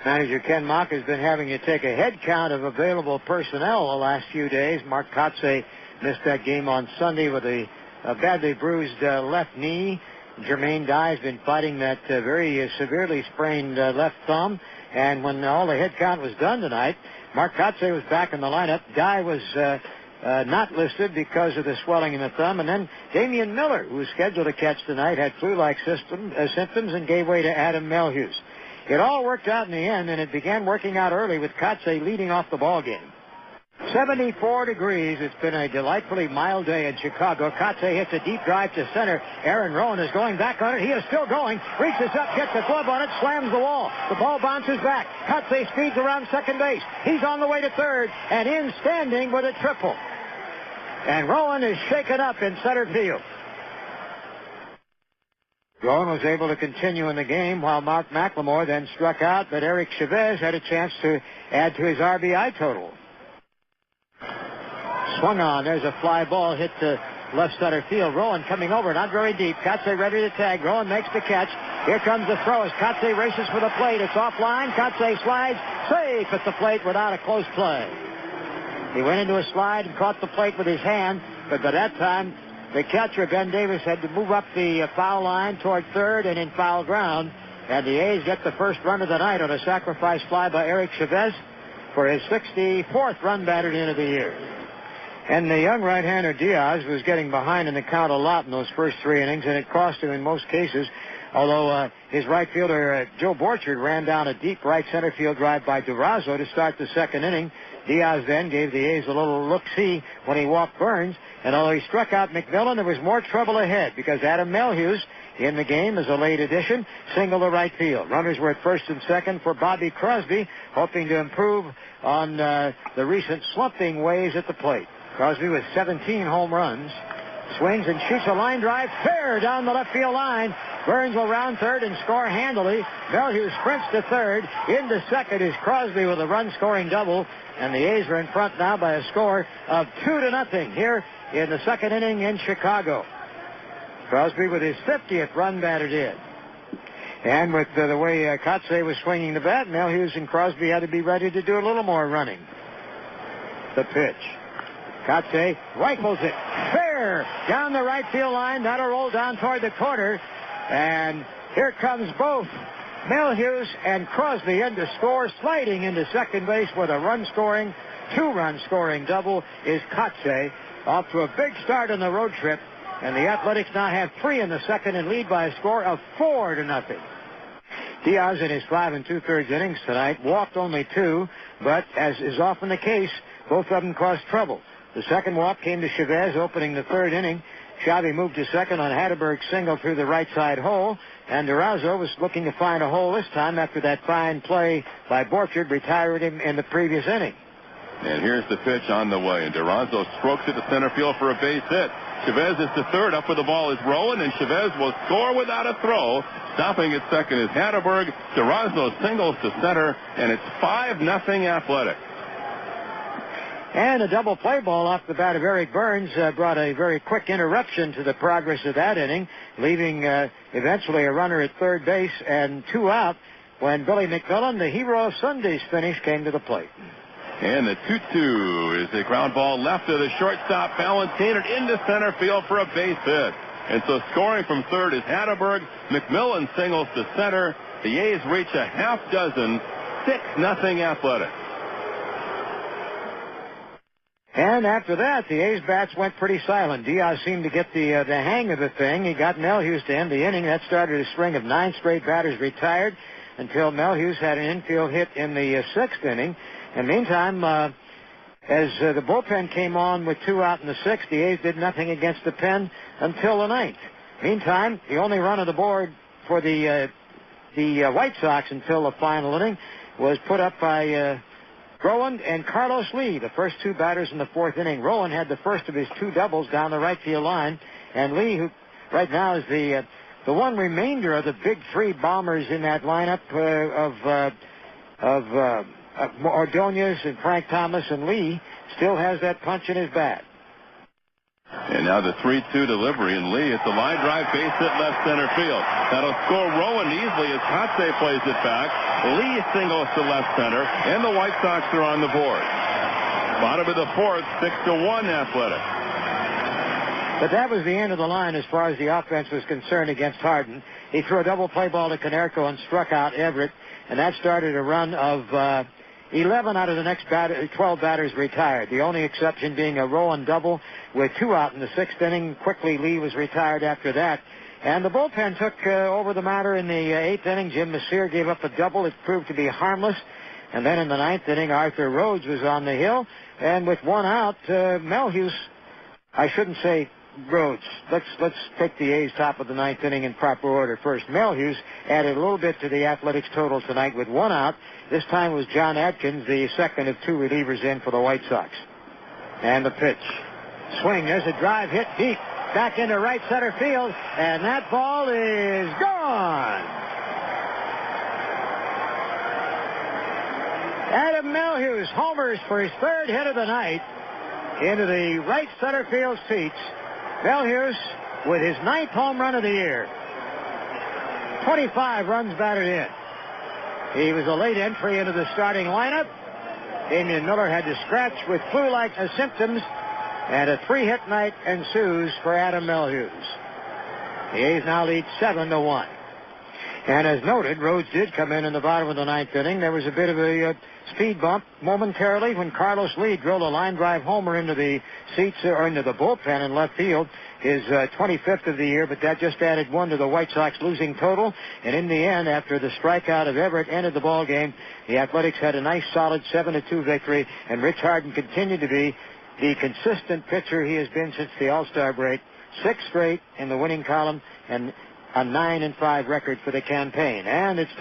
Manager Ken Mock has been having to take a head count of available personnel the last few days. Mark Kotze missed that game on Sunday with a badly bruised left knee. Jermaine Dye has been fighting that very severely sprained left thumb. And when all the head count was done tonight, Mark Kotze was back in the lineup. Dye was not listed because of the swelling in the thumb. And then Damian Miller, who was scheduled to catch tonight, had flu-like symptoms and gave way to Adam Melhuse. It all worked out in the end, and it began working out early with Kotze leading off the ball game. 74 degrees. It's been a delightfully mild day in Chicago. Kotze hits a deep drive to center. Aaron Rowan is going back on it. He is still going. Reaches up, gets a glove on it, slams the wall. The ball bounces back. Kotze speeds around second base. He's on the way to third, and in standing with a triple. And Rowan is shaken up in center field. Rowan was able to continue in the game while Mark McLemore then struck out, but Eric Chavez had a chance to add to his RBI total. Swung on. There's a fly ball hit to left center field. Rowan coming over, not very deep. Kotze ready to tag. Rowan makes the catch. Here comes the throw as Kotze races for the plate. It's offline. Kotze slides safe at the plate without a close play. He went into a slide and caught the plate with his hand, but by that time, the catcher, Ben Davis, had to move up the foul line toward third and in foul ground. And the A's get the first run of the night on a sacrifice fly by Eric Chavez for his 64th run batted in of the year. And the young right-hander Diaz was getting behind in the count a lot in those first three innings, and it cost him in most cases. Although his right fielder, Joe Borchard, ran down a deep right center field drive by Durazo to start the second inning. Diaz then gave the A's a little look-see when he walked Burns. And although he struck out McMillan, there was more trouble ahead because Adam Melhuse, in the game as a late addition, singled to right field. Runners were at first and second for Bobby Crosby, hoping to improve on the recent slumping ways at the plate. Crosby with 17 home runs. Swings and shoots a line drive fair down the left field line. Burns will round third and score handily. Melhuse sprints to third. Into second is Crosby with a run-scoring double. And the A's are in front now by a score of 2-0 here in the second inning in Chicago. Crosby with his 50th run batted in. And with the way Kotze was swinging the bat, Melhuse and Crosby had to be ready to do a little more running. The pitch. Kotze rifles it fair down the right field line. That'll roll down toward the corner. And here comes both Melhuse and Crosby in to score. Sliding into second base with a two-run scoring double is Kotze. Off to a big start on the road trip. And the Athletics now have 3 in the second and lead by a score of 4-0. Diaz in his 5 2/3 innings tonight walked only 2, but as is often the case, both of them caused trouble. The second walk came to Chavez opening the third inning. Xavi moved to second on Hatterberg's single through the right side hole, and Durazo was looking to find a hole this time after that fine play by Borchard retired him in the previous inning. And here's the pitch on the way, and Durazo strokes it to center field for a base hit. Chavez is to third. Up with the ball is Rowan, and Chavez will score without a throw. Stopping at second is Hatterberg. Durazo singles to center, and it's 5-0 Athletic. And a double play ball off the bat of Eric Burns brought a very quick interruption to the progress of that inning, leaving eventually a runner at third base and 2 out when Billy McMillan, the hero of Sunday's finish, came to the plate. And the 2-2 is a ground ball left to the shortstop, Valentine, into center field for a base hit. And so scoring from third is Hatterberg. McMillan singles to center. The A's reach a half dozen. 6-0 Athletic. And after that, the A's bats went pretty silent. Diaz seemed to get the hang of the thing. He got Melhuse to end the inning. That started a string of 9 straight batters retired until Melhuse had an infield hit in the 6th inning. And meantime, as the bullpen came on with 2 out in the 6th, the A's did nothing against the pen until the 9th. Meantime, the only run on the board for the White Sox until the final inning was put up by Rowan and Carlos Lee, the first 2 batters in the 4th inning. Rowan had the first of his 2 doubles down the right field line, and Lee, who right now is the one remainder of the big 3 bombers in that lineup of Ordonez and Frank Thomas and Lee, still has that punch in his bat. And now the 3-2 delivery, and Lee, it's a line drive base hit left center field. That'll score Rowan easily as Kotsay plays it back. Lee singles to left center, and the White Sox are on the board. Bottom of the fourth, 6-1 Athletics. But that was the end of the line as far as the offense was concerned against Hardin. He threw a double play ball to Konerko and struck out Everett, and that started a run of 11 out of the next 12 batters retired. The only exception being a Rowan double with 2 out in the 6th inning. Quickly, Lee was retired after that. And the bullpen took over the matter in the 8th inning. Jim Messier gave up a double. It proved to be harmless. And then in the 9th inning, Arthur Rhodes was on the hill. And with 1 out, Melhuse, I shouldn't say Rhodes. Let's take the A's top of the 9th inning in proper order first. Melhuse added a little bit to the Athletics total tonight with 1 out. This time was John Atkins, the second of 2 relievers in for the White Sox. And the pitch. Swing. There's a drive hit deep. Back into right center field. And that ball is gone. Adam Melhuse homers for his 3rd hit of the night into the right center field seats. Melhuse with his 9th home run of the year. 25 runs batted in. He was a late entry into the starting lineup. Damian Miller had to scratch with flu-like symptoms, and a 3-hit night ensues for Adam Melhuse. The A's now lead 7-1. And as noted, Rhodes did come in the bottom of the 9th inning. There was a bit of a speed bump momentarily when Carlos Lee drilled a line drive homer into the seats or into the bullpen in left field, his 25th of the year, but that just added 1 to the White Sox losing total. And in the end, after the strikeout of Everett ended the ball game, the Athletics had a nice solid 7-2 victory, and Rich Hardin continued to be the consistent pitcher he has been since the All-Star break. 6 straight in the winning column and a 9-5 record for the campaign. And it's time